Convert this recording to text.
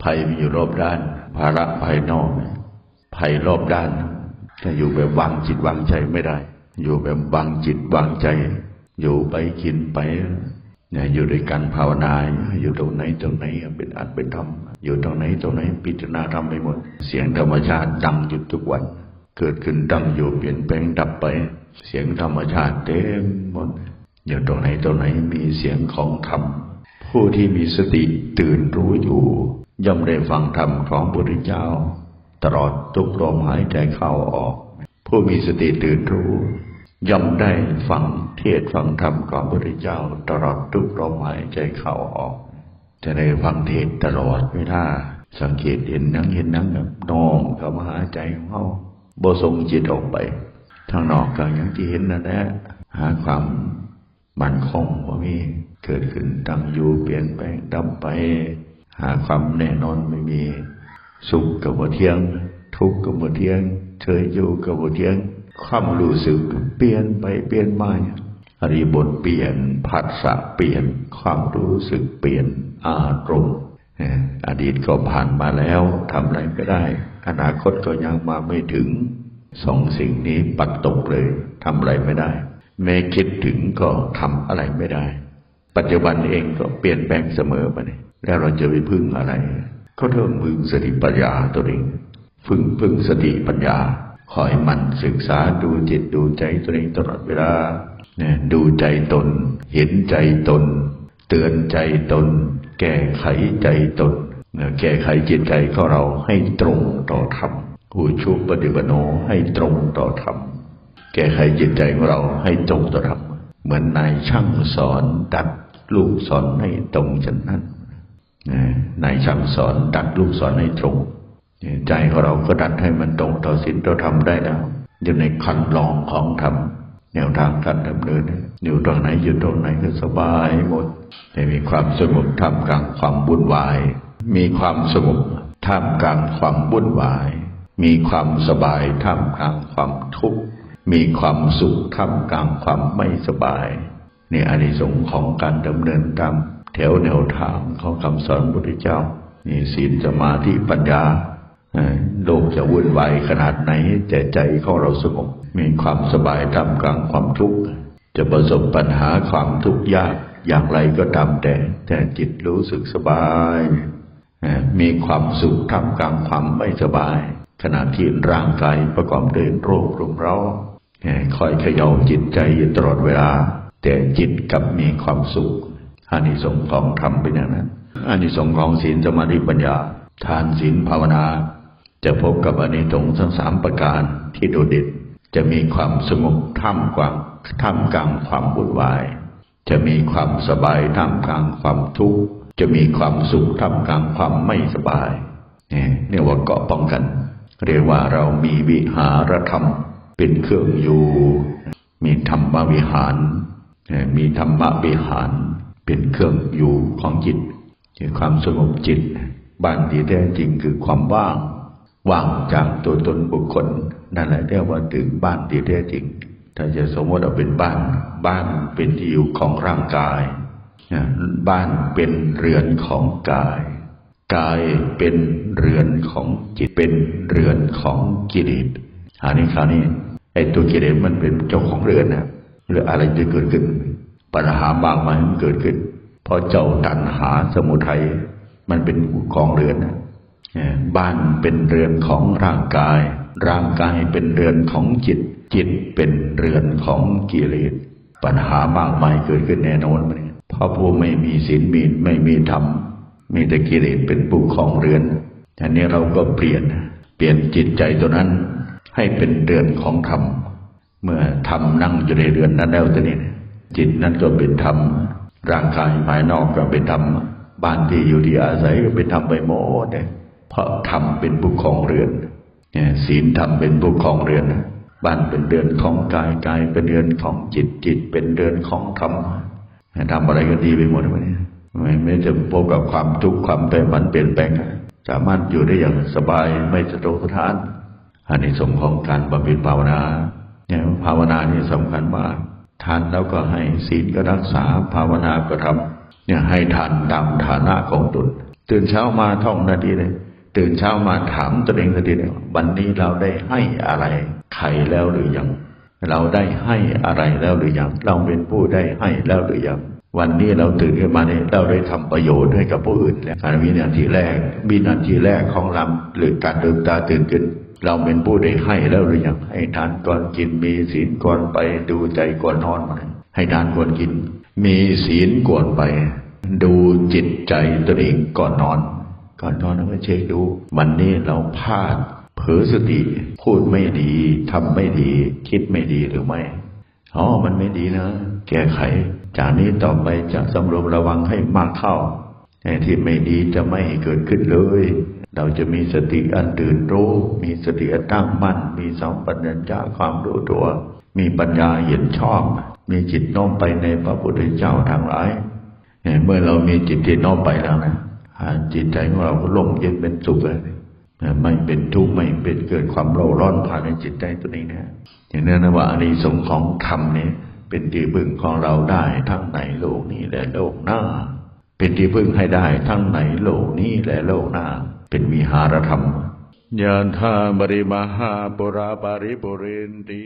ภัยมีอยู่รอบด้านภาระภายนอกภัยรอบด้านถ้าอยู่แบบวางจิตวางใจไม่ได้อยู่แบบวางจิตวางใจอยู่ไปกินไปเนี่ยอยู่ด้วยกันภาวนาอยู่ตรงไหนเป็นอัตเป็นธรรมอยู่ตรงไหนพิจารณาธรรมไปหมดเสียงธรรมชาติดังอยู่ทุกวันเกิดขึ้นตั้งอยู่เปลี่ยนแปลงดับไปเสียงธรรมชาติเต็มหมดอยู่ตรงไหนมีเสียงของธรรมผู้ที่มีสติตื่นรู้อยู่ย่อมได้ฟังธรรมของพระพุทธเจ้าตลอดทุกลมหายใจเข้าออกผู้มีสติตื่นรู้ย่อมได้ฟังเทศน์ฟังธรรมของพระพุทธเจ้าตลอดทุกลมหายใจเข้าออกจะได้ฟังเทศน์ตลอดเวลาสังเกตเห็นนั่งกับน้อมเข้ามาหาใจของเขาบ่ส่งจิตออกไปทางนอกก็อย่างที่เห็นนั่นแหละหาความมั่นคงว่ามีเกิดขึ้นตั้งอยู่เปลี่ยนแปลงดับไปหาความแน่นอนไม่มีสุขกับบ่เที่ยงทุกข์กับบ่เที่ยงเฉยอยู่กับบ่เที่ยงความรู้สึกเปลี่ยนไปเปลี่ยนมาอริบทเปลี่ยนผัสสะเปลี่ยนความรู้สึกเปลี่ยนอารมณ์อดีตก็ผ่านมาแล้วทำอะไรก็ได้อนาคตก็ยังมาไม่ถึงสองสิ่งนี้ปัดตกเลยทำอะไรไม่ได้แม้คิดถึงก็ทำอะไรไม่ได้ปัจจุบันเองก็เปลี่ยนแปลงเสมอไปแล้วเราจะไปพึ่งอะไรก็เริ่มพึ่งสติปัญญาตัวเองพึ่งสติปัญญาคอยมันศึกษาดูจิตดูใจตัวเองตลอดเวลาดูใจตนเห็นใจตนเตือนใจตนแก้ไขใจตนแก้ไขจิตใจของเราให้ตรงต่อธรรมอุชุปฏิปโนให้ตรงต่อธรรมแก้ไขจิตใจของเราให้ตรงต่อธรรมเหมือนนายช่างสอนดัดลูกศรให้ตรงฉะนั้นนายช่างสอนดัดลูกศรให้ตรงใจของเราก็ดัดให้มันตรงต่อศีลต่อธรรมได้แล้วอยู่ในคันลองของธรรมแนวทางการดำเนินอยู่ตรงไหนอยู่ตรงไหนก็สบายหมดแต่มีความสงบท่ามกลางความวุ่นวายมีความสงบท่ามกลางความวุ่นวายมีความสบายท่ามกลางความทุกข์มีความสุขท่ามกลางความไม่สบายนี่อานิสงส์ของการดำเนินตามแนวทางของคำสอนพระพุทธเจ้านี่ศีลสมาธิปัญญาโลกจะวุ่นวายขนาดไหนแต่ใจของเราสงบมีความสบายท่ามกลางความทุกข์จะประสบปัญหาความทุกข์ยากอย่างไรก็ตามแต่จิตรู้สึกสบายมีความสุขท่ามกลางความไม่สบายขณะที่ร่างกายประกอบด้วยโรครุมเร้าคอยเขย่าจิตใจอยู่ตลอดเวลาแต่จิตกลับมีความสุขอานิสงส์ของธรรมเป็นอย่างนั้นอานิสงส์ของศีลสมาธิปัญญาทานศีลภาวนาจะพบกับอานิสงส์ทั้งสามประการที่โดดเด่นจะมีความสงบท่ามกลางความวุ่นวายจะมีความสบายท่ามกลางความทุกข์จะมีความสุขท่ามกลางความไม่สบายเนี่ยว่าเกาะป้องกันเรียกว่าเรามีวิหารธรรมเป็นเครื่องอยู่มีธรรมวิหารมีธรรมวิหารเป็นเครื่องอยู่ของจิตคือความสงบจิตบ้านที่แท้จริงคือความว่างจากตัวตนบุคคลนั่นแหละเรียกว่าถึงบ้านที่แท้จริงถ้าจะสมมติเราเป็นบ้านเป็นที่อยู่ของร่างกายบ้านเป็นเรือนของกายเป็นเรือนของจิตเป็นเรือนของกิเลสคราวนี้ไอ้ตัวกิเลสมันเป็นเจ้าของเรือนนะหรืออะไรจะเกิดขึ้นปัญหาบางมันเกิดขึ้นเพราะเจ้าตัณหาสมุทัยมันเป็นของเรือนนะบ้านเป็นเรือนของร่างกายเป็นเรือนของจิตเป็นเรือนของกิเลสปัญหามากมายเกิดขึ้นแน่นอนเพราะผู้ไม่มีศีลไม่มีธรรมมีแต่กิเลสเป็นผู้ครองเรือนอันนี้เราก็เปลี่ยนจิตใจตัวนั้นให้เป็นเรือนของธรรมเมื่อธรรมนั่งอยู่ในเรือนนั้นแล้วตัวนี้จิตนั้นก็เป็นธรรมร่างกายภายนอกก็เป็นธรรมบ้านที่อยู่ที่อาศัยก็เป็นธรรมไปหมดเพราะธรรมเป็นผู้ครองเรือนศีลธรรมเป็นผู้ครองเรือนบ้านเป็นเรือนของกายเป็นเรือนของจิตเป็นเรือนของธรรมทำอะไรก็ดีไปหมดเลยไม่จะพบกับความทุกข์ความแปรผันเปลี่ยนแปลงสามารถอยู่ได้อย่างสบายไม่สะทกสะท้านอานิสงส์ของการบำเพ็ญภาวนาเนี่ยภาวนานี่สำคัญมากทานแล้วก็ให้ศีลก็รักษาภาวนาก็ท เนี่ยให้ทานตามฐานะของตนตื่นเช้ามาท่องนาทีเลยตื่นเช้ามาถามตัวเองนาทีเดียววันนี้เราได้ให้อะไรใครแล้วหรือยังเราได้ให้อะไรแล้วหรือยังเราเป็นผู้ได้ให้แล้วหรือยังวันนี้เราตื่นขึ้นมาเนี่ยเราได้ทำประโยชน์ให้กับผู้อื่นแล้ววินาทีแรกของเราหรือการลืมตาตื่นขึ้นเราเป็นผู้ได้ให้แล้วหรือยังให้ทานก่อนกินมีศีลก่อนไปดูใจก่อนนอนมาให้ทานก่อนกินมีศีลก่อนไปดูจิตใจตัวเองก่อนนอนเราก็เช็คดูวันนี้เราพลาดเผลอสติพูดไม่ดีทำไม่ดีคิดไม่ดีหรือไม่มันไม่ดีนะแก้ไขจากนี้ต่อไปจะสำรวมระวังให้มากเข้าที่ไม่ดีจะไม่เกิดขึ้นเลยเราจะมีสติอันตื่นรู้มีสติอันตั้งมั่นมีสัมปชัญญะความรู้ตัวมีปัญญาเห็นชอบมีจิตน้อมไปในพระพุทธเจ้าทั้งหลายเมื่อเรามีจิตที่น้อมไปแล้วนะจิตใจของเราก็ร่มเย็นเป็นสุขเลยไม่เป็นทุกข์ไม่เป็นเกิดความเร่าร้อนภายในจิตใจตัวเองนะอย่างนั้นนะว่าอานิสงส์ของธรรมนี้เป็นที่พึ่งของเราได้ทั้งในโลกนี้และโลกหน้าเป็นที่พึ่งให้ได้ทั้งในโลกนี้และโลกหน้าเป็นวิหารธรรมยะถาบริมหาปุราปาริปุเรนติ